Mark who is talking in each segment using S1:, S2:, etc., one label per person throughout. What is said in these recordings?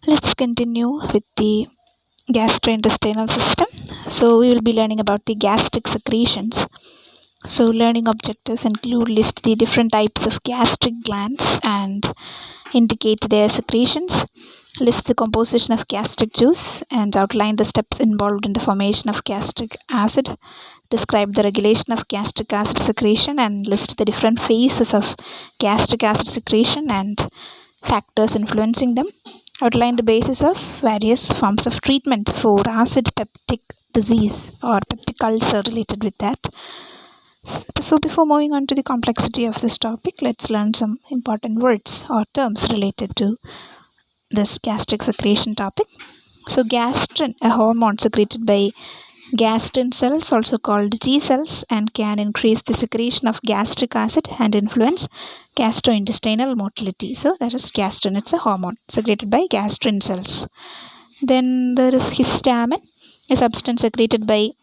S1: Let's continue with the gastrointestinal system. So we will be learning about the gastric secretions. So learning objectives include list the different types of gastric glands and indicate their secretions, list the composition of gastric juice and outline the steps involved in the formation of gastric acid, describe the regulation of gastric acid secretion and list the different phases of gastric acid secretion and factors influencing them, outline the basis of various forms of treatment for acid peptic disease or peptic ulcer related with that. So before moving on to the complexity of this topic, let's learn some important words or terms related to this gastric secretion topic. So gastrin, a hormone secreted by gastrin cells, also called G cells, and can increase the secretion of gastric acid and influence gastrointestinal motility. So that is gastrin. It's a hormone secreted by gastrin cells. Then there is histamine, a substance secreted by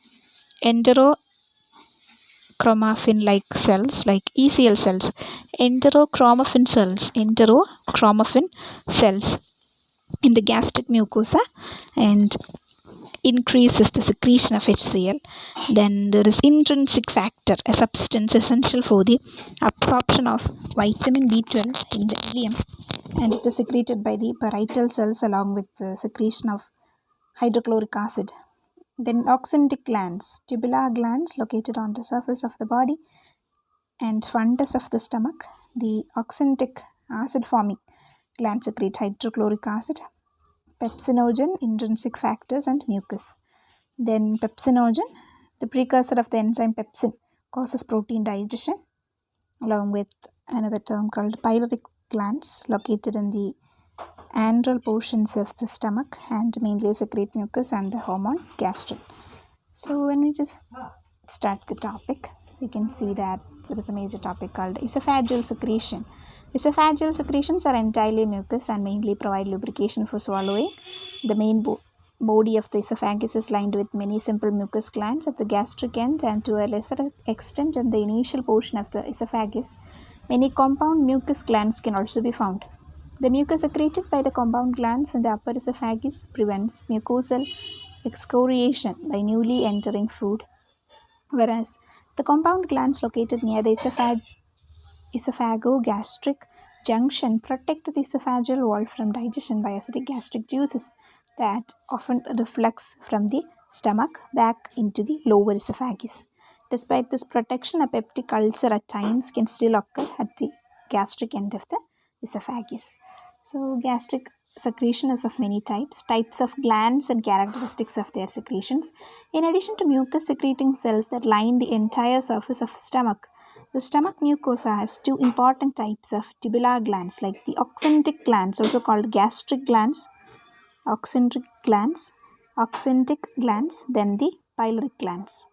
S1: enterochromaffin-like cells, like ECL cells. Enterochromaffin cells in the gastric mucosa and increases the secretion of HCl. Then there is intrinsic factor, a substance essential for the absorption of vitamin B12 in the ileum, and it is secreted by the parietal cells along with the secretion of hydrochloric acid. Then oxyntic glands, tubular glands located on the surface of the body and fundus of the stomach. The oxyntic acid forming glands secrete hydrochloric acid, pepsinogen, intrinsic factors and mucus. Then pepsinogen, the precursor of the enzyme pepsin, causes protein digestion, along with another term called pyloric glands located in the antral portions of the stomach and mainly secrete mucus and the hormone gastrin. So when we just start the topic, we can see that there is a major topic called esophageal secretion. Esophageal secretions are entirely mucus and mainly provide lubrication for swallowing. The main body of the esophagus is lined with many simple mucus glands at the gastric end and to a lesser extent in the initial portion of the esophagus. Many compound mucus glands can also be found. The mucus secreted by the compound glands in the upper esophagus prevents mucosal excoriation by newly entering food, whereas the compound glands located near the esophagogastric junction protect the esophageal wall from digestion by acidic gastric juices that often reflux from the stomach back into the lower esophagus. Despite this protection, a peptic ulcer at times can still occur at the gastric end of the esophagus. So gastric secretion is of many types of glands and characteristics of their secretions. In addition to mucus secreting cells that line the entire surface of the stomach mucosa has two important types of tubular glands, like the oxyntic glands, also called gastric glands, oxyntic glands, then the pyloric glands.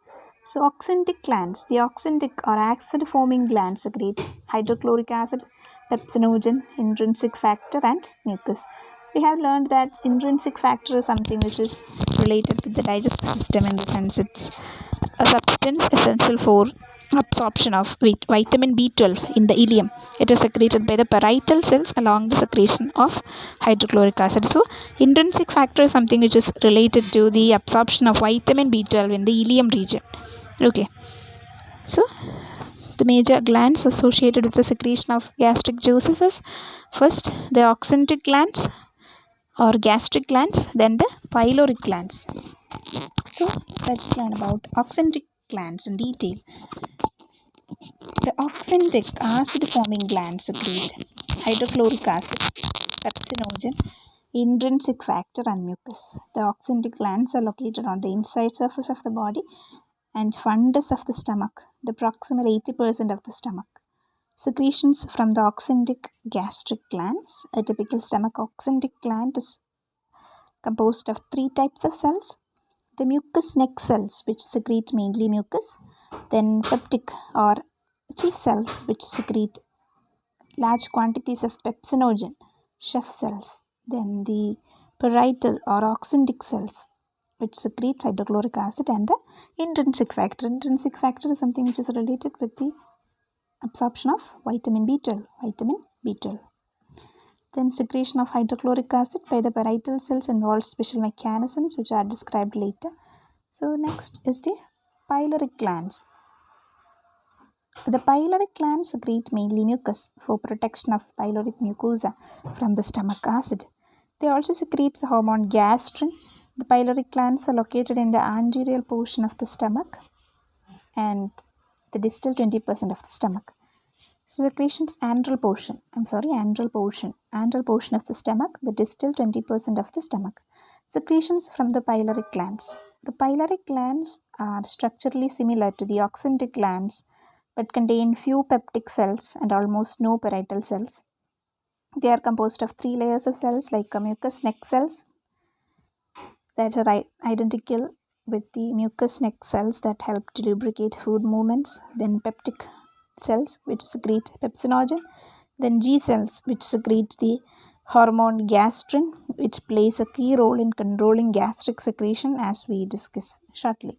S1: So oxyntic glands, the oxyntic or acid-forming glands secrete hydrochloric acid, pepsinogen, intrinsic factor and mucus. We have learned that intrinsic factor is something which is related to the digestive system in the sense it's a substance essential for absorption of vitamin B12 in the ileum. It is secreted by the parietal cells along the secretion of hydrochloric acid. So intrinsic factor is something which is related to the absorption of vitamin B12 in the ileum region. Okay, so the major glands associated with the secretion of gastric juices is first the oxyntic glands or gastric glands, then the pyloric glands. So let's learn about oxyntic glands in detail. The oxyntic acid-forming glands secrete hydrochloric acid, pepsinogen, intrinsic factor and mucus. The oxyntic glands are located on the inside surface of the body and fundus of the stomach, the proximal 80% of the stomach. Secretions from the oxyntic gastric glands. A typical stomach oxyntic gland is composed of three types of cells. The mucus neck cells, which secrete mainly mucus, then peptic or chief cells, which secrete large quantities of pepsinogen, chef cells, then the parietal or oxyntic cells, which secrete hydrochloric acid, and the intrinsic factor. Intrinsic factor is something which is related with the absorption of vitamin B12. Then secretion of hydrochloric acid by the parietal cells involves special mechanisms which are described later. So next is the pyloric glands. The pyloric glands secrete mainly mucus for protection of pyloric mucosa from the stomach acid. They also secrete the hormone gastrin. The pyloric glands are located in the anterior portion of the stomach and the distal 20% of the stomach. So secretions antral portion of the stomach, the distal 20% of the stomach. Secretions from the pyloric glands. The pyloric glands are structurally similar to the oxyntic glands but contain few peptic cells and almost no parietal cells. They are composed of 3 layers of cells like mucous neck cells that are identical with the mucous neck cells that help to lubricate food movements, then peptic cells which secrete pepsinogen, then G cells which secrete the hormone gastrin which plays a key role in controlling gastric secretion as we discuss shortly,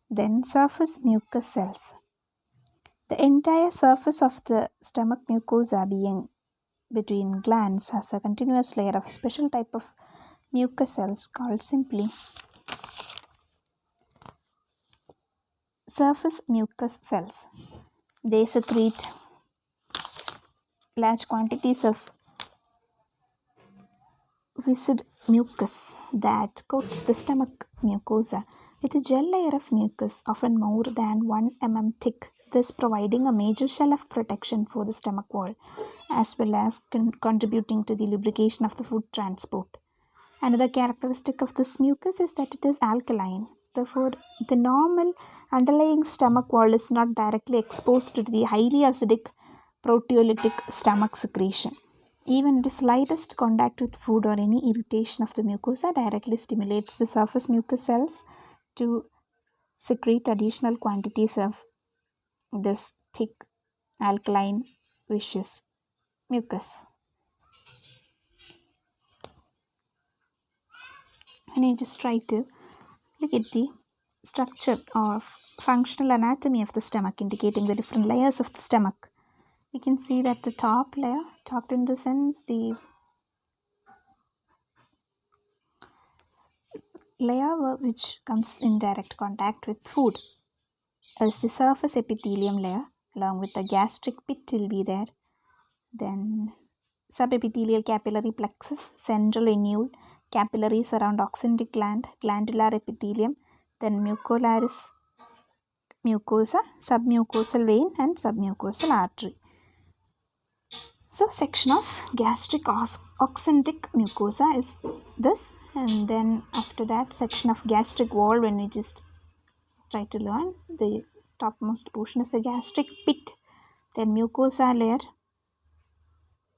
S1: then surface mucus cells. The entire surface of the stomach mucosa being between glands has a continuous layer of special type of mucus cells called simply surface mucus cells. They secrete large quantities of viscid mucus that coats the stomach mucosa with a gel layer of mucus often more than 1 mm thick, thus providing a major shell of protection for the stomach wall as well as contributing to the lubrication of the food transport. Another characteristic of this mucus is that it is alkaline. Therefore, the normal underlying stomach wall is not directly exposed to the highly acidic proteolytic stomach secretion. Even the slightest contact with food or any irritation of the mucosa directly stimulates the surface mucus cells to secrete additional quantities of this thick, alkaline, viscous mucus. And you just try to look at the structure or functional anatomy of the stomach, indicating the different layers of the stomach. You can see that the top layer, top in the sense the layer which comes in direct contact with food, as the surface epithelium layer along with the gastric pit will be there. Then subepithelial capillary plexus, central annule, capillaries around oxyntic gland, glandular epithelium, then mucolaris mucosa, submucosal vein and submucosal artery. So section of gastric oxyntic mucosa is this, and then after that section of gastric wall, when we just try to learn, the topmost portion is the gastric pit, then mucosa layer,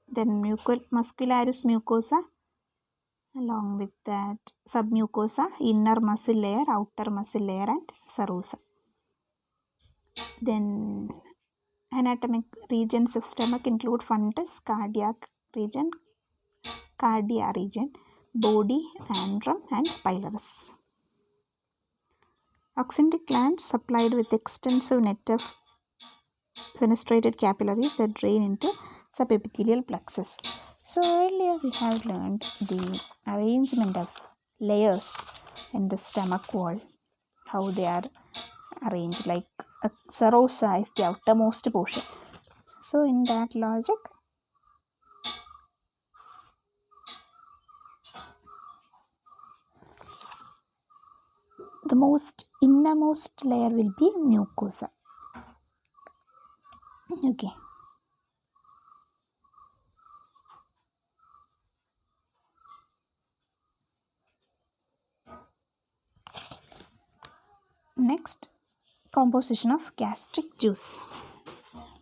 S1: then muscularis mucosa, along with that submucosa, inner muscle layer, outer muscle layer and serosa. Then anatomic regions of stomach include fundus, cardia region, body, antrum and pylorus. Oxyntic glands supplied with extensive net of fenestrated capillaries that drain into subepithelial plexus. So earlier we have learned the arrangement of layers in the stomach wall, how they are arranged, like a serosa is the outermost portion. So in that logic, the most innermost layer will be mucosa. Okay. Next, composition of gastric juice.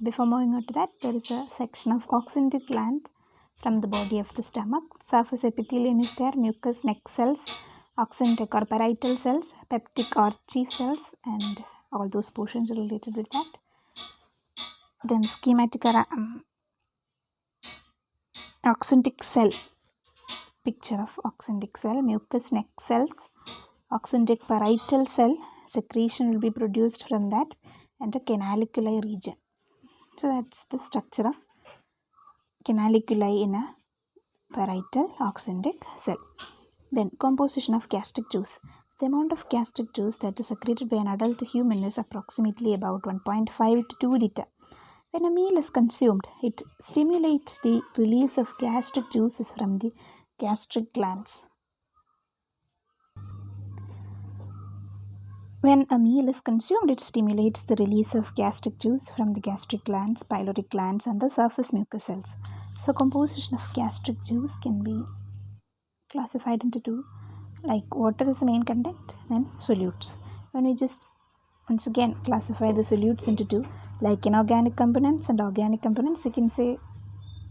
S1: Before moving on to that, there is a section of oxyntic gland from the body of the stomach. Surface epithelium is there, mucous neck cells, oxyntic or parietal cells, peptic or chief cells, and all those portions related with that. Then schematic oxyntic cell, picture of oxyntic cell, mucous neck cells, oxyntic parietal cell, secretion will be produced from that, and a canaliculi region. So that's the structure of canaliculi in a parietal oxyntic cell. Then composition of gastric juice. The amount of gastric juice that is secreted by an adult human is approximately about 1.5 to 2 liter. When a meal is consumed, it stimulates the release of gastric juices from the gastric glands. When a meal is consumed, it stimulates the release of gastric juice from the gastric glands, pyloric glands, and the surface mucous cells. So, composition of gastric juice can be classified into two, like water is the main content, then solutes. When we just once again classify the solutes into two, like inorganic components and organic components, we can say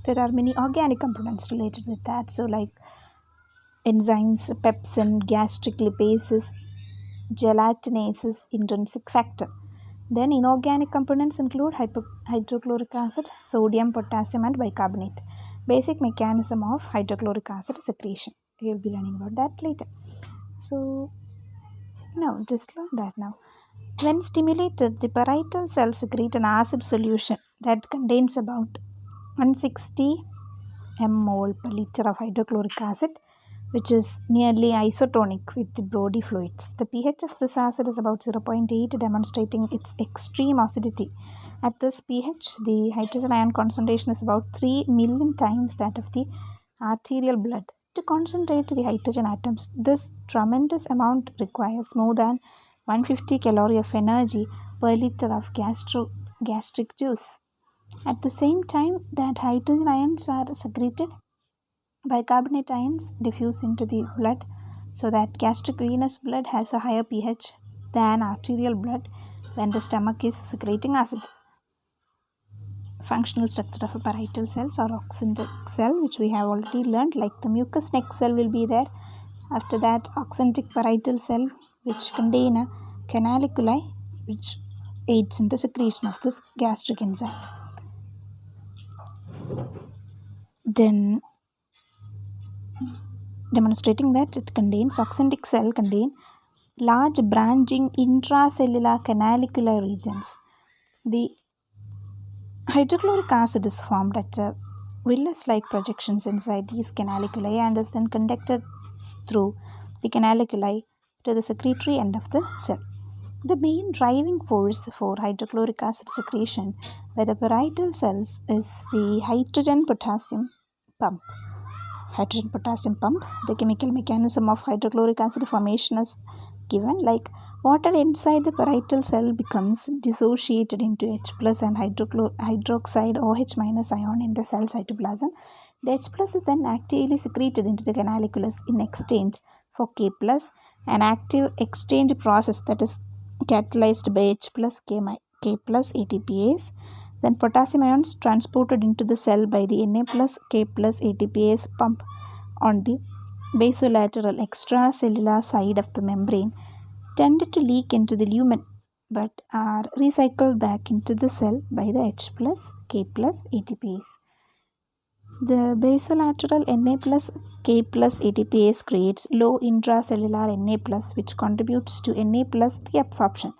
S1: there are many organic components related with that. So, like enzymes, pepsin, gastric lipases, gelatinases, intrinsic factor. Then inorganic components include hydrochloric acid, sodium, potassium, and bicarbonate. Basic mechanism of hydrochloric acid secretion. We will be learning about that later. So now just learn that now. When stimulated, the parietal cells secrete an acid solution that contains about 160 mmol per liter of hydrochloric acid, which is nearly isotonic with the body fluids. The pH of this acid is about 0.8, demonstrating its extreme acidity. At this pH, the hydrogen ion concentration is about 3 million times that of the arterial blood. To concentrate the hydrogen atoms, this tremendous amount requires more than 150 calories of energy per liter of gastric juice. At the same time that hydrogen ions are secreted, bicarbonate ions diffuse into the blood, so that gastric venous blood has a higher pH than arterial blood when the stomach is secreting acid. Functional structure of a parietal cells or oxyntic cell, which we have already learned, like the mucous neck cell will be there. After that, oxyntic parietal cell, which contain a canaliculi, which aids in the secretion of this gastric enzyme. Then demonstrating that it contains oxyntic cell contain large branching intracellular canalicular regions. The hydrochloric acid is formed at villus-like projections inside these canaliculi and is then conducted through the canaliculi to the secretory end of the cell. The main driving force for hydrochloric acid secretion by the parietal cells is the hydrogen potassium pump. The chemical mechanism of hydrochloric acid formation is given, like water inside the parietal cell becomes dissociated into H plus and hydroxide OH minus ion in the cell cytoplasm. The H plus is then actively secreted into the canaliculus in exchange for K plus, an active exchange process that is catalyzed by H plus K plus ATPase. Then potassium ions transported into the cell by the Na plus K plus ATPase pump on the basolateral extracellular side of the membrane tend to leak into the lumen but are recycled back into the cell by the H plus K plus ATPase. The basolateral Na plus K plus ATPase creates low intracellular Na plus, which contributes to Na plus reabsorption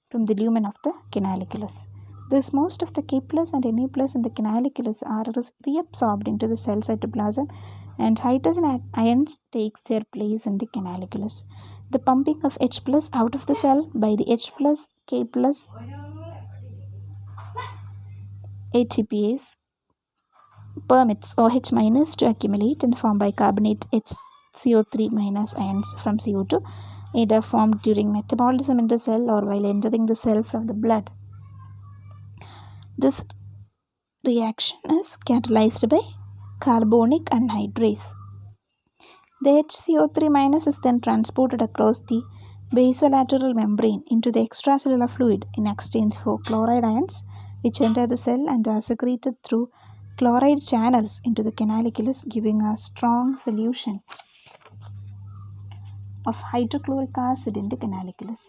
S1: from the lumen of the canaliculus. Thus, most of the K plus and Na plus in the canaliculus are reabsorbed into the cell cytoplasm, and hydrogen ions takes their place in the canaliculus. The pumping of H plus out of the cell by the H plus K plus ATPase permits OH minus to accumulate and form bicarbonate HCO3 minus ions from CO2, either formed during metabolism in the cell or while entering the cell from the blood. This reaction is catalyzed by carbonic anhydrase. The HCO3 minus is then transported across the basolateral membrane into the extracellular fluid in exchange for chloride ions, which enter the cell and are secreted through chloride channels into the canaliculus, giving a strong solution of hydrochloric acid in the canaliculus.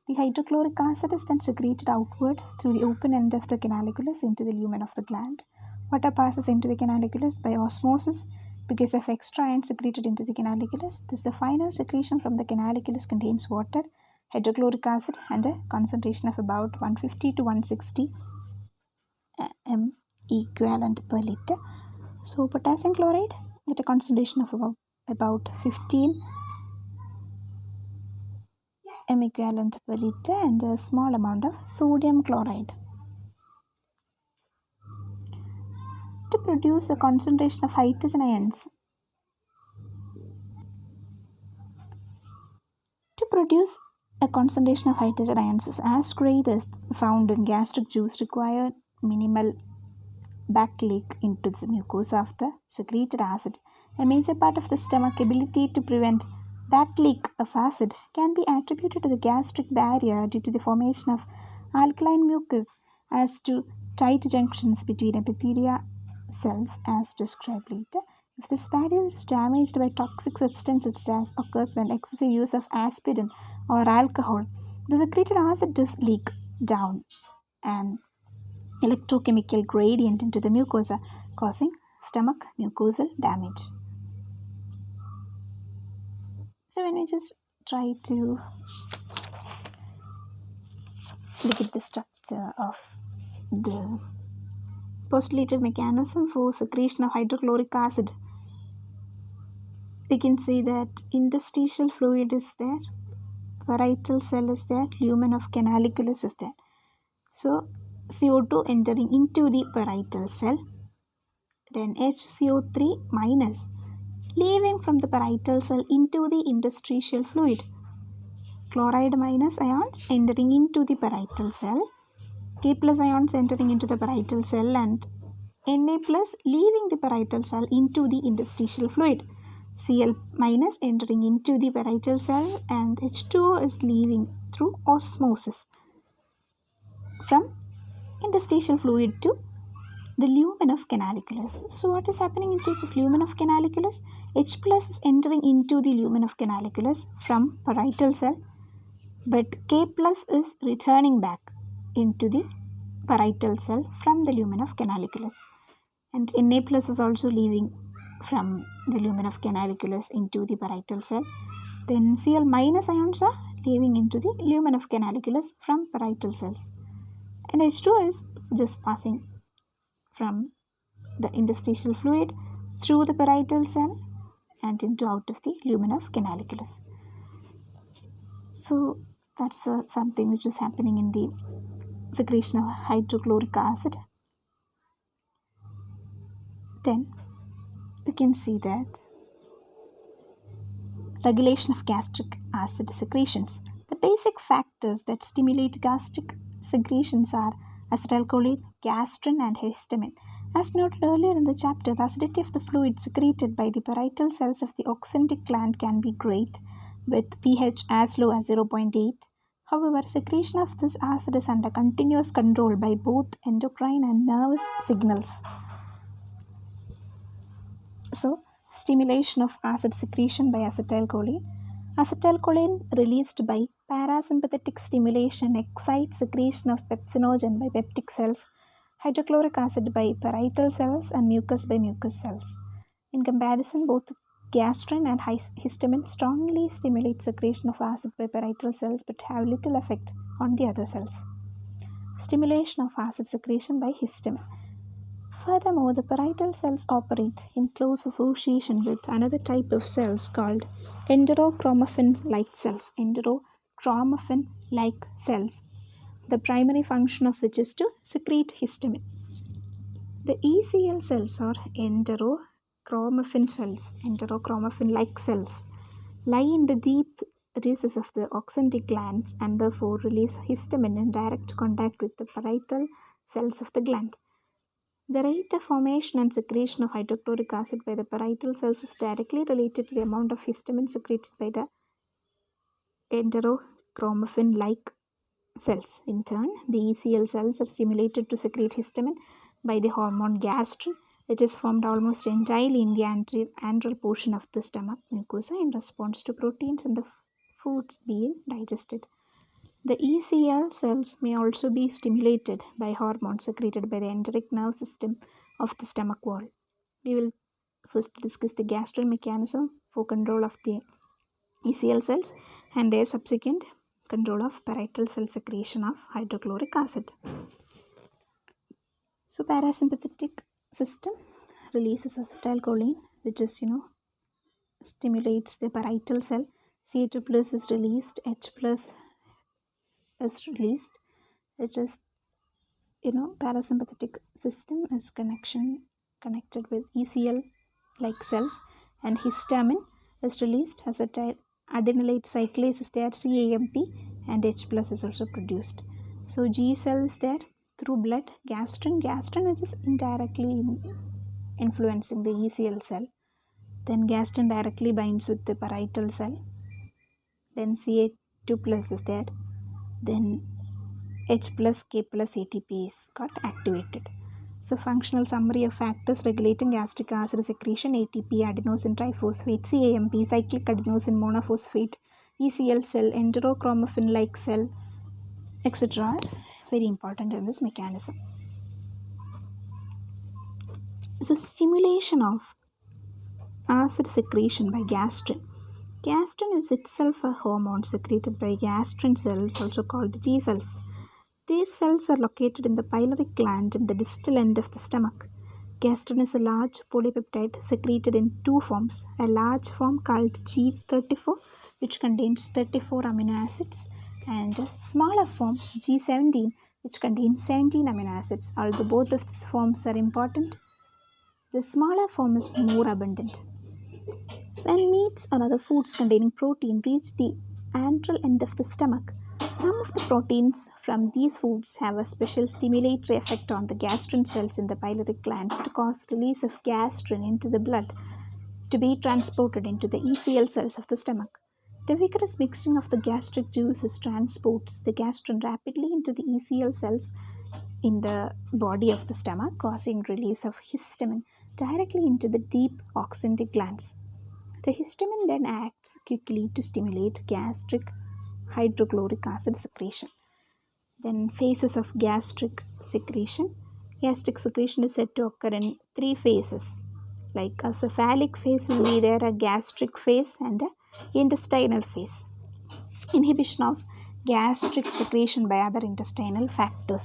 S1: The hydrochloric acid is then secreted outward through the open end of the canaliculus into the lumen of the gland. Water passes into the canaliculus by osmosis because of extra ions secreted into the canaliculus. Thus, the final secretion from the canaliculus contains water, hydrochloric acid, and a concentration of about 150 to 160 m equivalent per liter. So, potassium chloride at a concentration of about 15 equivalent per liter and a small amount of sodium chloride. To produce a concentration of hydrogen ions, to produce a concentration of hydrogen ions is as great as found in gastric juice require minimal backleak into the mucosa of the secreted acid. A major part of the stomach ability to prevent backleak of acid can be attributed to the gastric barrier due to the formation of alkaline mucus as to tight junctions between epithelia cells as described later. If this barrier is damaged by toxic substances as occurs when excessive use of aspirin or alcohol, the secreted acid does leak down and electrochemical gradient into the mucosa, causing stomach mucosal damage. So when we just try to look at the structure of the postulated mechanism for secretion of hydrochloric acid, we can see that interstitial fluid is there, parietal cell is there, lumen of canaliculus is there. So CO2 entering into the parietal cell, then HCO3 minus leaving from the parietal cell into the interstitial fluid. Chloride minus ions entering into the parietal cell, K plus ions entering into the parietal cell, and Na plus leaving the parietal cell into the interstitial fluid. Cl minus entering into the parietal cell, and H2O is leaving through osmosis from interstitial fluid to the lumen of canaliculus. So what is happening in case of lumen of canaliculus? H plus is entering into the lumen of canaliculus from parietal cell, but K plus is returning back into the parietal cell from the lumen of canaliculus, and Na plus is also leaving from the lumen of canaliculus into the parietal cell. Then Cl minus ions are leaving into the lumen of canaliculus from parietal cells, and H2 is just passing from the interstitial fluid through the parietal cell and into out of the lumen of canaliculus. So that's something which is happening in the secretion of hydrochloric acid. Then we can see that regulation of gastric acid secretions. The basic factors that stimulate gastric secretions are acetylcholine, gastrin, and histamine. As noted earlier in the chapter, the acidity of the fluid secreted by the parietal cells of the oxyntic gland can be great, with pH as low as 0.8. However, secretion of this acid is under continuous control by both endocrine and nervous signals. So, stimulation of acid secretion by acetylcholine. Acetylcholine released by parasympathetic stimulation excites secretion of pepsinogen by peptic cells, hydrochloric acid by parietal cells, and mucus by mucous cells. In comparison, both gastrin and histamine strongly stimulate secretion of acid by parietal cells but have little effect on the other cells. Stimulation of acid secretion by histamine. Furthermore, the parietal cells operate in close association with another type of cells called enterochromaffin-like cells. Enterochromaffin-like cells, the primary function of which is to secrete histamine. The ECL cells are enterochromaffin cells, enterochromaffin-like cells, lie in the deep recesses of the oxyntic glands and therefore release histamine in direct contact with the parietal cells of the gland. The rate of formation and secretion of hydrochloric acid by the parietal cells is directly related to the amount of histamine secreted by the enterochromaffin-like cells. In turn, the ECL cells are stimulated to secrete histamine by the hormone gastrin, which is formed almost entirely in the antral portion of the stomach mucosa in response to proteins in the foods being digested. The ECL cells may also be stimulated by hormones secreted by the enteric nerve system of the stomach wall. We will first discuss the gastric mechanism for control of the ECL cells and their subsequent control of parietal cell secretion of hydrochloric acid. So parasympathetic system releases acetylcholine which is, stimulates the parietal cell. Ca2 plus is released, H plus is released, which is, parasympathetic system is connected with ECL like cells, and histamine is released, adenylate cyclase is there, CAMP, and H plus is also produced. So G cell is there through blood, gastrin which is indirectly influencing the ECL cell. Then gastrin directly binds with the parietal cell. Then Ca2 plus is there. Then H plus K plus ATP is got activated. So functional summary of factors regulating gastric acid secretion: ATP, adenosine triphosphate, CAMP, cyclic adenosine monophosphate, ECL cell, enterochromaffin like cell, etc. Very important in this mechanism. So stimulation of acid secretion by gastrin. Gastrin is itself a hormone secreted by gastrin cells, also called G cells. These cells are located in the pyloric gland in the distal end of the stomach. Gastrin is a large polypeptide secreted in two forms: a large form called G34, which contains 34 amino acids, and a smaller form G17, which contains 17 amino acids. Although both of these forms are important, the smaller form is more abundant. When meats or other foods containing protein reach the antral end of the stomach, some of the proteins from these foods have a special stimulatory effect on the gastrin cells in the pyloric glands to cause release of gastrin into the blood to be transported into the ECL cells of the stomach. The vigorous mixing of the gastric juices transports the gastrin rapidly into the ECL cells in the body of the stomach, causing release of histamine directly into the deep oxyntic glands. The histamine then acts quickly to stimulate gastric hydrochloric acid secretion. Then phases of gastric secretion. Gastric secretion is said to occur in three phases. Like a cephalic phase will be there, a gastric phase, and a intestinal phase. Inhibition of gastric secretion by other intestinal factors.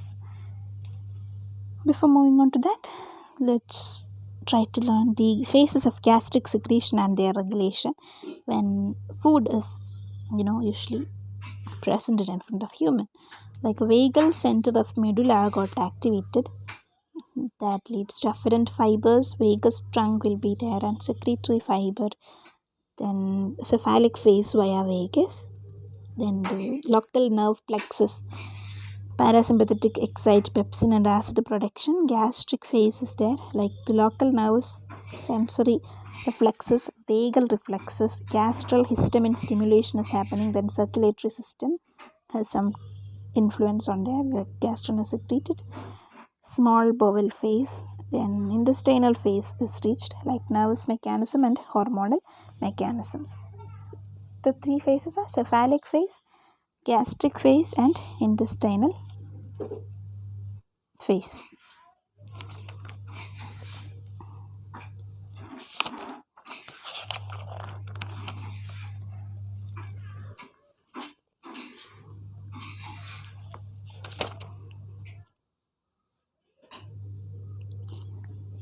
S1: Before moving on to that, let's try to learn the phases of gastric secretion and their regulation when food is, usually presented in front of human. Like vagal center of medulla got activated, that leads to afferent fibers. Vagus trunk will be there and secretory fiber. Then cephalic phase via vagus. Then the local nerve plexus. Parasympathetic excite pepsin and acid production. Gastric phase is there, like the local nerves, sensory reflexes, vagal reflexes, gastral histamine stimulation is happening. Then circulatory system has some influence on there, like gastrin is secreted. Small bowel phase, then intestinal phase is reached, like nervous mechanism and hormonal mechanisms. The three phases are cephalic phase, gastric phase, and intestinal phase.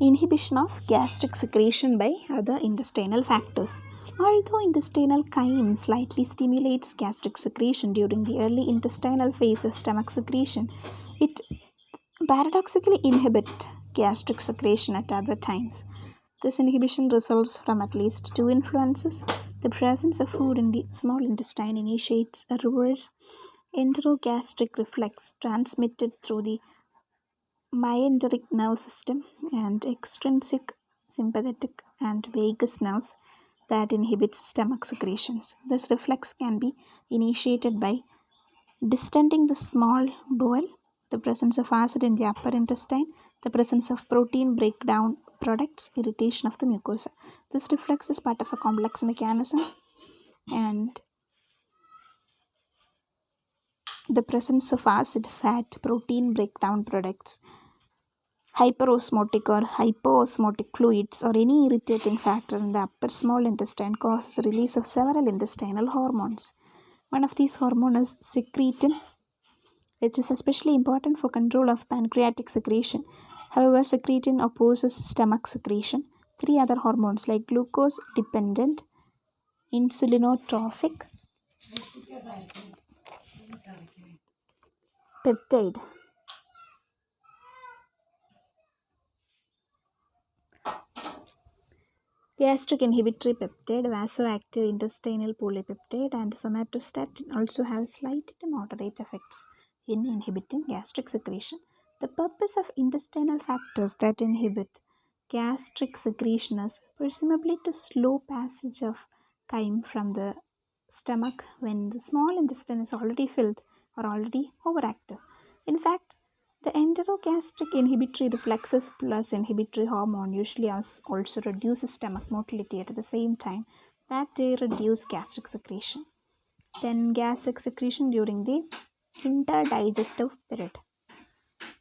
S1: Inhibition of gastric secretion by other intestinal factors. Although intestinal chyme slightly stimulates gastric secretion during the early intestinal phase of stomach secretion, it paradoxically inhibits gastric secretion at other times. This inhibition results from at least two influences. The presence of food in the small intestine initiates a reverse enterogastric reflex transmitted through the meanderic nerve system and extrinsic sympathetic and vagus nerves that inhibits stomach secretions. This reflex can be initiated by distending the small bowel, the presence of acid in the upper intestine, the presence of protein breakdown products, irritation of the mucosa. This reflex is part of a complex mechanism, and the presence of acid, fat, protein breakdown products, hyperosmotic or hypoosmotic fluids, or any irritating factor in the upper small intestine causes release of several intestinal hormones. One of these hormones is secretin, which is especially important for control of pancreatic secretion. However, secretin opposes stomach secretion. three other hormones like glucose dependent, insulinotropic, peptide. Gastric inhibitory peptide, vasoactive intestinal polypeptide, and somatostatin also have slight to moderate effects in inhibiting gastric secretion. The purpose of intestinal factors that inhibit gastric secretion is presumably to slow passage of chyme from the stomach when the small intestine is already filled or already overactive. In fact, the enterogastric inhibitory reflexes plus inhibitory hormone usually also reduces stomach motility at the same time that they reduce gastric secretion. Then gastric secretion during the interdigestive period.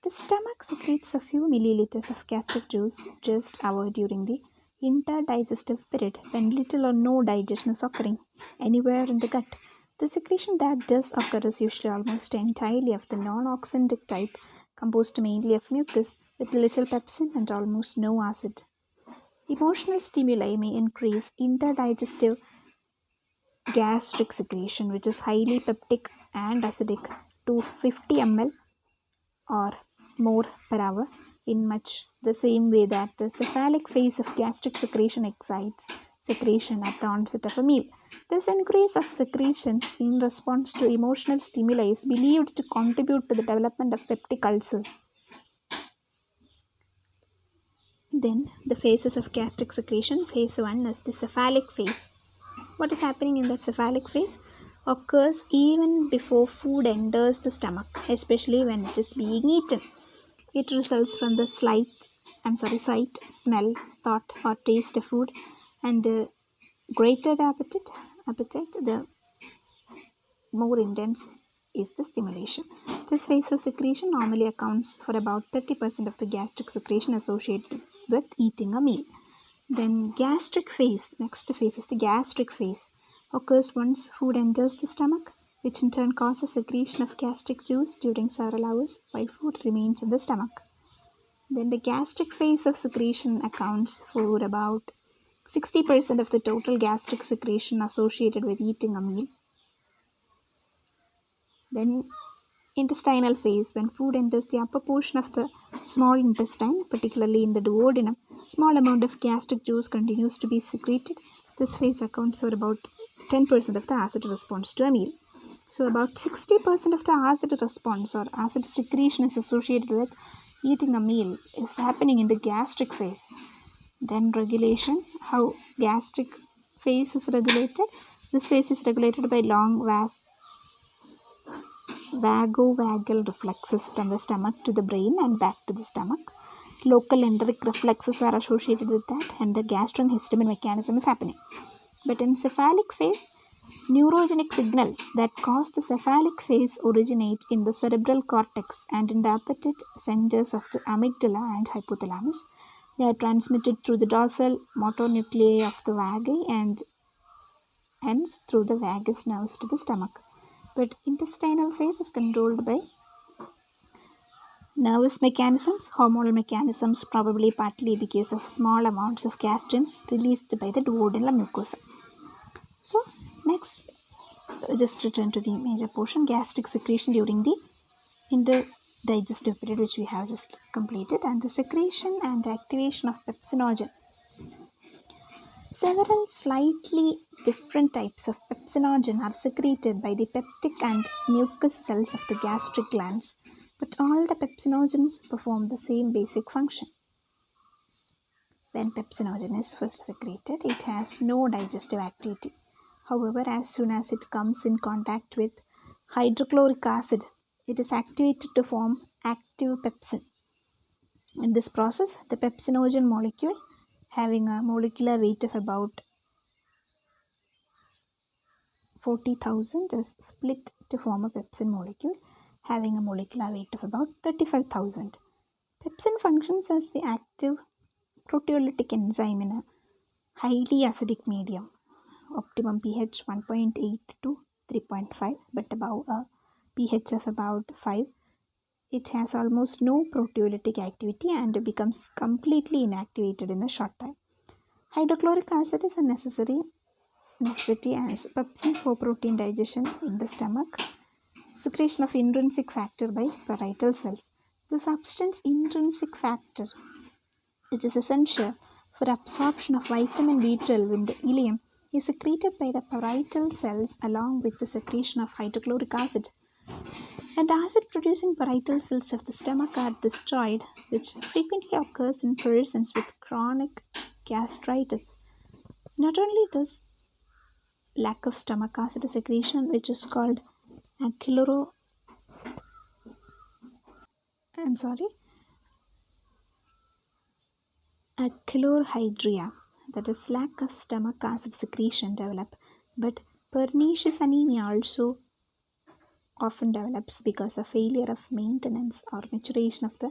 S1: The stomach secretes a few milliliters of gastric juice just hour during the interdigestive period when little or no digestion is occurring anywhere in the gut. The secretion that does occur is usually almost entirely of the non-oxyntic type, composed mainly of mucus with little pepsin and almost no acid. Emotional stimuli may increase interdigestive gastric secretion, which is highly peptic and acidic, to 50 ml or more per hour, in much the same way that the cephalic phase of gastric secretion excites secretion at the onset of a meal. This increase of secretion in response to emotional stimuli is believed to contribute to the development of peptic ulcers. Then, the phases of gastric secretion. Phase 1 is the cephalic phase. What is happening in the cephalic phase occurs even before food enters the stomach, especially when it is being eaten. It results from the sight, smell, thought, or taste of food, and the greater the appetite, the more intense is the stimulation. This phase of secretion normally accounts for about 30% of the gastric secretion associated with eating a meal. Then gastric phase, next phase is the gastric phase, occurs once food enters the stomach, which in turn causes secretion of gastric juice during several hours while food remains in the stomach. Then the gastric phase of secretion accounts for about 60% of the total gastric secretion associated with eating a meal. Then intestinal phase, when food enters the upper portion of the small intestine, particularly in the duodenum, small amount of gastric juice continues to be secreted. This phase accounts for about 10% of the acid response to a meal. So about 60% of the acid response or acid secretion is associated with eating a meal is happening in the gastric phase. Then regulation, how gastric phase is regulated. This phase is regulated by long vagovagal reflexes from the stomach to the brain and back to the stomach. Local enteric reflexes are associated with that, and the gastrointestinal mechanism is happening. But in cephalic phase, neurogenic signals that cause the cephalic phase originate in the cerebral cortex and in the appetite centers of the amygdala and hypothalamus. They are transmitted through the dorsal motor nuclei of the vagi and hence through the vagus nerves to the stomach. But intestinal phase is controlled by nervous mechanisms, hormonal mechanisms, probably partly because of small amounts of gastrin released by the duodenal mucosa. So, next, just return to the major portion, gastric secretion during the interdigestive period, which we have just completed, and the secretion and activation of pepsinogen. Several slightly different types of pepsinogen are secreted by the peptic and mucous cells of the gastric glands, but all the pepsinogens perform the same basic function. When pepsinogen is first secreted, it has no digestive activity. However, as soon as it comes in contact with hydrochloric acid, it is activated to form active pepsin. In this process, the pepsinogen molecule, having a molecular weight of about 40,000, is split to form a pepsin molecule having a molecular weight of about 35,000. Pepsin functions as the active proteolytic enzyme in a highly acidic medium, optimum pH 1.8 to 3.5, but above a pH of about 5, it has almost no proteolytic activity and becomes completely inactivated in a short time. Hydrochloric acid is a necessity as pepsin for protein digestion in the stomach. Secretion of intrinsic factor by parietal cells. The substance intrinsic factor, which is essential for absorption of vitamin B12 in the ileum, is secreted by the parietal cells along with the secretion of hydrochloric acid. And acid producing parietal cells of the stomach are destroyed, which frequently occurs in persons with chronic gastritis. Not only does lack of stomach acid secretion, which is called acyloro, I'm sorry, acylorhydria, that is lack of stomach acid secretion develop, but pernicious anemia also often develops because of failure of maintenance or maturation of the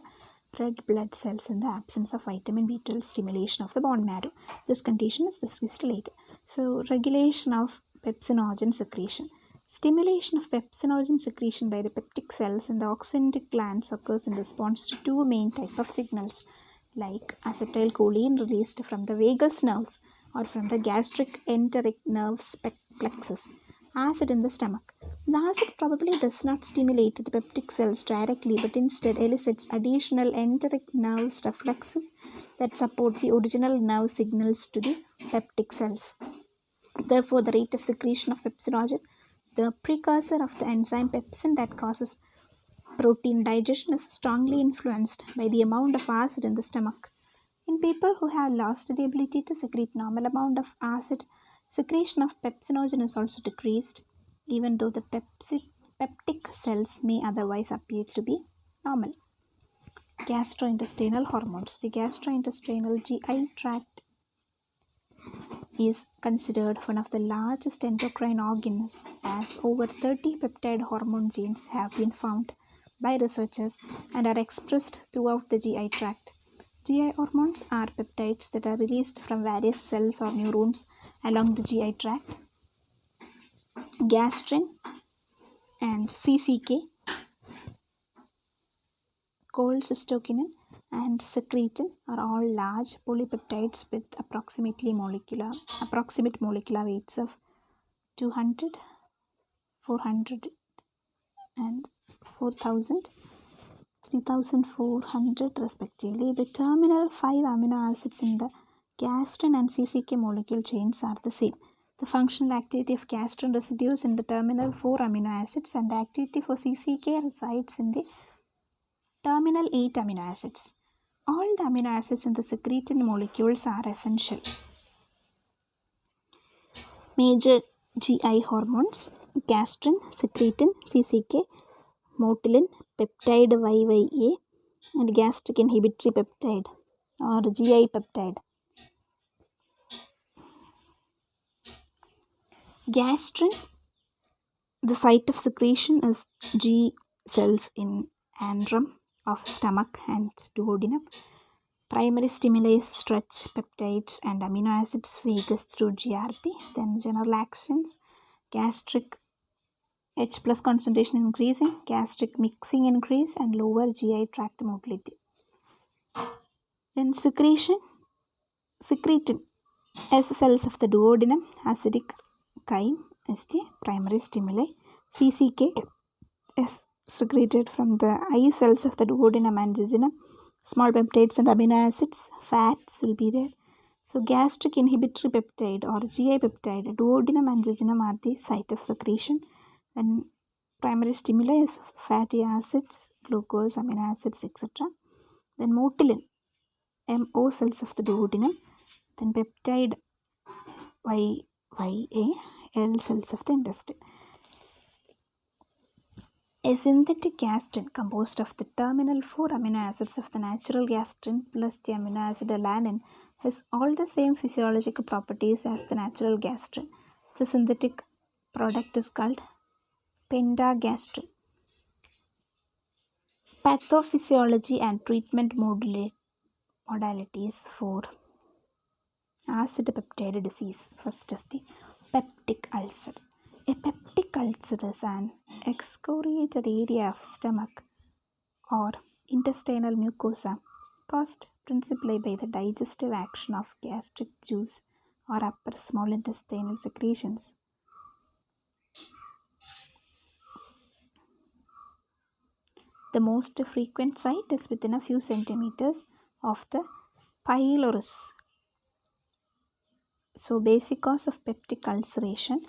S1: red blood cells in the absence of vitamin B12 stimulation of the bone marrow. This condition is discussed later. So, regulation of pepsinogen secretion. Stimulation of pepsinogen secretion by the peptic cells in the oxyntic glands occurs in response to two main types of signals, like acetylcholine released from the vagus nerves or from the gastric enteric nerve plexus. Acid in the stomach. The acid probably does not stimulate the peptic cells directly but instead elicits additional enteric nerve reflexes that support the original nerve signals to the peptic cells. Therefore, the rate of secretion of pepsinogen, the precursor of the enzyme pepsin that causes protein digestion, is strongly influenced by the amount of acid in the stomach. In people who have lost the ability to secrete normal amount of acid, secretion of pepsinogen is also decreased, even though the peptic cells may otherwise appear to be normal. Gastrointestinal hormones. The gastrointestinal GI tract is considered one of the largest endocrine organs, as over 30 peptide hormone genes have been found by researchers and are expressed throughout the GI tract. GI hormones are peptides that are released from various cells or neurons along the GI tract. Gastrin and CCK, cholecystokinin and secretin are all large polypeptides with approximate molecular weights of 200, 400 and 4000, 3400 respectively. The terminal 5 amino acids in the gastrin and CCK molecule chains are the same. The functional activity of gastrin residues in the terminal 4 amino acids, and the activity for CCK resides in the terminal 8 amino acids. All the amino acids in the secretin molecules are essential. Major GI hormones: gastrin, secretin, CCK, motilin, peptide YYA, and gastric inhibitory peptide or GI peptide. Gastrin, the site of secretion is G cells in antrum of stomach and duodenum. Primary stimuli is stretch peptides and amino acids vagus through GRP. Then general actions: gastric H plus concentration increasing, gastric mixing increase, and lower GI tract motility. Then secretin as cells of the duodenum, acidic chyme is the primary stimuli. CCK is secreted from the I cells of the duodenum and jejunum. Small peptides and amino acids, fats will be there. So gastric inhibitory peptide or GI peptide, duodenum and jejunum are the site of secretion. And primary stimuli is fatty acids, glucose, amino acids, etc. Then motilin, MO cells of the duodenum. Then peptide YYA, L cells of the intestine. A synthetic gastrin composed of the terminal 4 amino acids of the natural gastrin plus the amino acid alanine has all the same physiological properties as the natural gastrin. The synthetic product is called pentagastrin. Pathophysiology and treatment modalities for acid peptide disease. First is the peptic ulcer. A peptic ulcer is an excoriated area of stomach or intestinal mucosa caused principally by the digestive action of gastric juice or upper small intestinal secretions. The most frequent site is within a few centimeters of the pylorus. So, basic cause of peptic ulceration: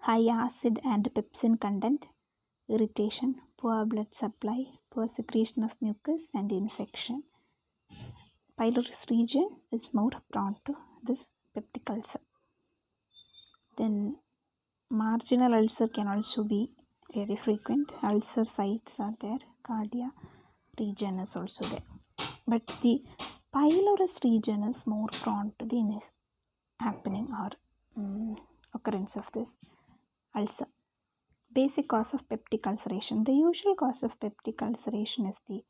S1: high acid and pepsin content, irritation, poor blood supply, poor secretion of mucus, and infection. Pylorus region is more prone to this peptic ulcer. Then, marginal ulcer can also be very frequent. Ulcer sites are there, cardia region is also there. But the pylorus region is more prone to the happening or occurrence of this ulcer. Basic cause of peptic ulceration. The usual cause of peptic ulceration is the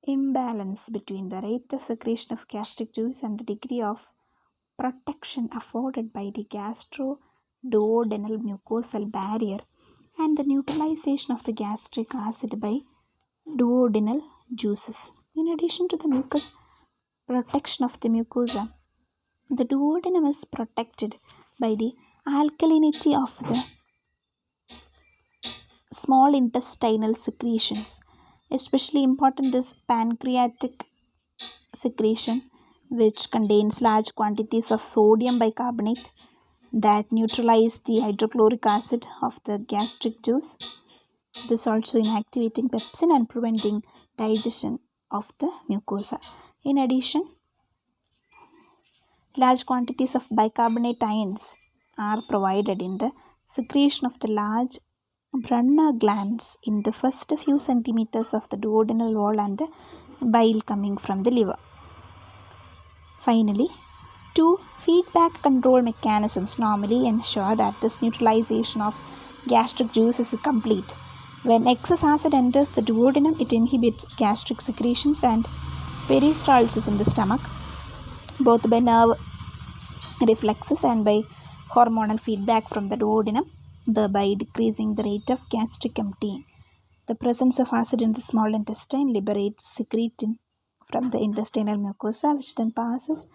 S1: imbalance between the rate of secretion of gastric juice and the degree of protection afforded by the gastroduodenal mucosal barrier and the neutralization of the gastric acid by duodenal juices. In addition to the mucus protection of the mucosa, the duodenum is protected by the alkalinity of the small intestinal secretions. Especially important is pancreatic secretion, which contains large quantities of sodium bicarbonate that neutralize the hydrochloric acid of the gastric juice. This also inactivating pepsin and preventing digestion of the mucosa. In addition, large quantities of bicarbonate ions are provided in the secretion of the large Brunner glands in the first few centimeters of the duodenal wall and the bile coming from the liver. Finally, two feedback control mechanisms normally ensure that this neutralization of gastric juice is complete. When excess acid enters the duodenum, it inhibits gastric secretions and peristalsis in the stomach, both by nerve reflexes and by hormonal feedback from the duodenum, thereby decreasing the rate of gastric emptying. The presence of acid in the small intestine liberates secretin from the intestinal mucosa, which then passes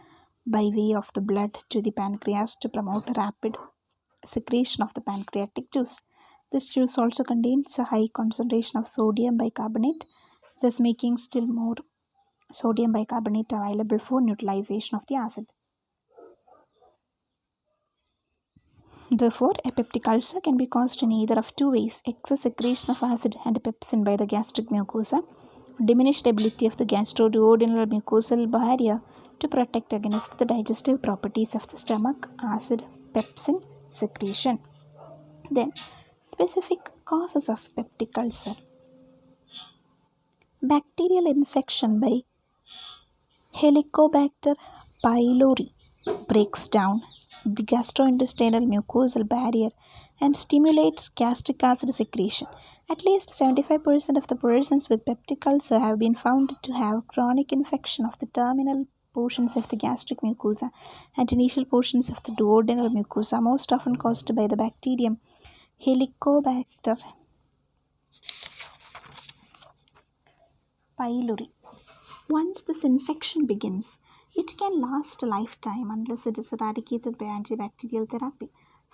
S1: by way of the blood to the pancreas to promote rapid secretion of the pancreatic juice. This juice also contains a high concentration of sodium bicarbonate, thus making still more sodium bicarbonate available for neutralization of the acid. Therefore, a peptic ulcer can be caused in either of two ways: excess secretion of acid and pepsin by the gastric mucosa, diminished ability of the gastroduodenal mucosal barrier to protect against the digestive properties of the stomach acid pepsin secretion. Then, specific causes of peptic ulcer: bacterial infection by Helicobacter pylori breaks down the gastrointestinal mucosal barrier and stimulates gastric acid secretion. At least 75% of the persons with peptic ulcer have been found to have chronic infection of the terminal portions of the gastric mucosa and initial portions of the duodenal mucosa, most often caused by the bacterium Helicobacter pylori. Once this infection begins, it can last a lifetime unless it is eradicated by antibacterial therapy.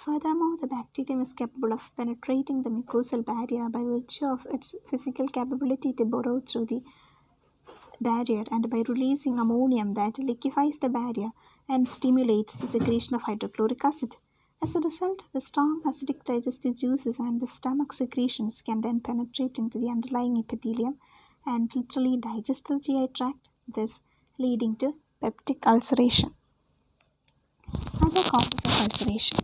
S1: Furthermore, the bacterium is capable of penetrating the mucosal barrier by virtue of its physical capability to burrow through the barrier and by releasing ammonium that liquefies the barrier and stimulates the secretion of hydrochloric acid. As a result, the strong acidic digestive juices and the stomach secretions can then penetrate into the underlying epithelium and literally digest the GI tract, thus leading to peptic ulceration. Other causes of ulceration.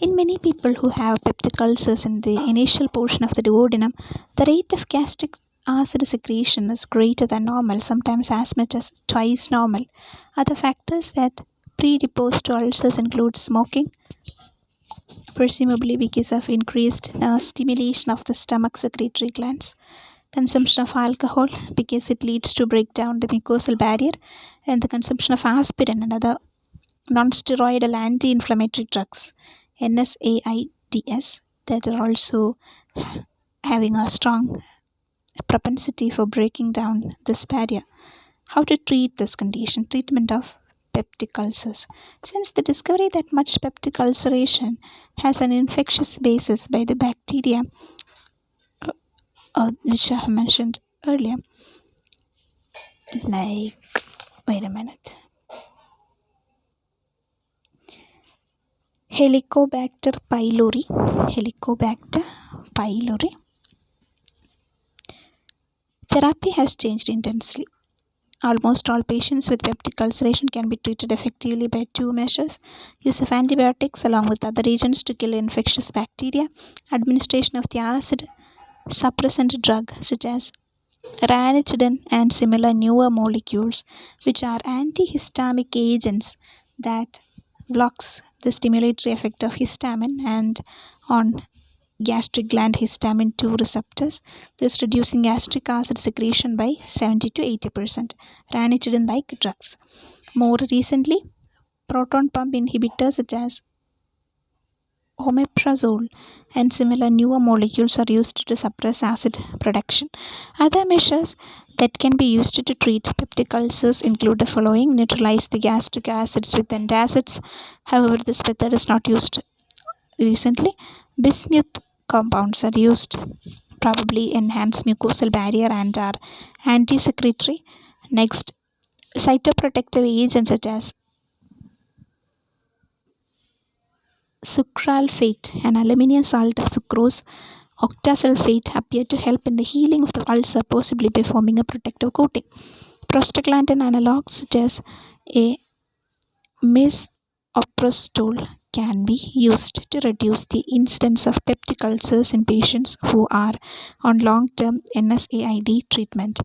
S1: In many people who have peptic ulcers in the initial portion of the duodenum, the rate of gastric acid secretion is greater than normal, sometimes as much as twice normal. Other factors that predispose to ulcers include smoking, presumably because of increased stimulation of the stomach secretory glands, consumption of alcohol because it leads to break down the mucosal barrier, and the consumption of aspirin and other non-steroidal anti-inflammatory drugs, NSAIDs, that are also having a strong propensity for breaking down this barrier. How to treat this condition? Treatment of peptic ulcers. Since the discovery that much peptic ulceration has an infectious basis by the bacteria which I have mentioned earlier, like, wait a minute, Helicobacter pylori. Helicobacter pylori. Therapy has changed intensely. Almost all patients with peptic ulceration can be treated effectively by two measures: use of antibiotics along with other agents to kill infectious bacteria, administration of the acid suppressant drug such as ranitidine and similar newer molecules, which are antihistamic agents that blocks the stimulatory effect of histamine and on gastric gland histamine 2 receptors, thus reducing gastric acid secretion by 70 to 80%. Ranitidine like drugs. More recently, proton pump inhibitors such as omeprazole and similar newer molecules are used to suppress acid production. Other measures that can be used to treat peptic ulcers include the following: neutralize the gastric acids with antacids. However, this method is not used recently. Bismuth compounds are used, probably enhance mucosal barrier and are anti-secretory. Next, cytoprotective agents such as sucralfate, an aluminum salt of sucrose, octasulfate appear to help in the healing of the ulcer, possibly by forming a protective coating. Prostaglandin analogs such as a misoprostol can be used to reduce the incidence of peptic ulcers in patients who are on long-term NSAID treatment.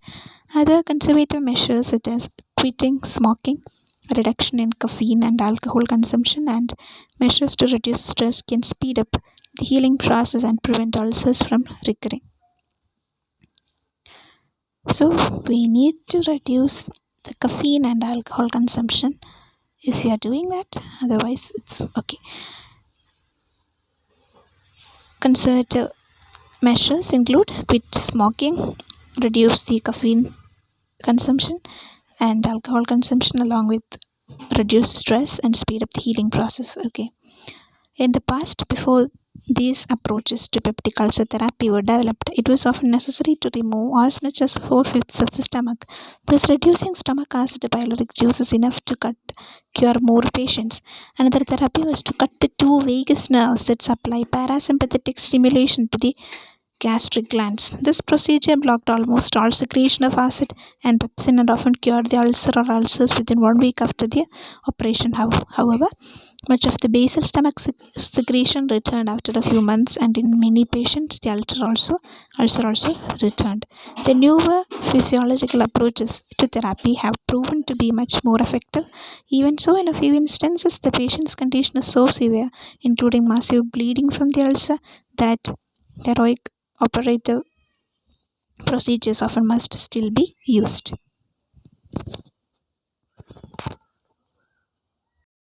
S1: Other conservative measures such as quitting smoking, reduction in caffeine and alcohol consumption, and measures to reduce stress can speed up the healing process and prevent ulcers from recurring. So, we need to reduce the caffeine and alcohol consumption if you are doing that, otherwise, it's okay. Conservative measures include quit smoking, reduce the caffeine consumption and alcohol consumption, along with reduce stress and speed up the healing process. Okay. In the past, before these approaches to peptic ulcer therapy were developed, it was often necessary to remove as much as 4/5 of the stomach, thus reducing stomach acid pyloric juices enough to cure more patients. Another therapy was to cut the two vagus nerves that supply parasympathetic stimulation to the gastric glands. This procedure blocked almost all secretion of acid and pepsin and often cured the ulcer or ulcers within 1 week after the operation. However, much of the basal stomach secretion returned after a few months, and in many patients, the ulcer also returned. The newer physiological approaches to therapy have proven to be much more effective. Even so, in a few instances, the patient's condition is so severe, including massive bleeding from the ulcer, that heroic operative procedures often must still be used.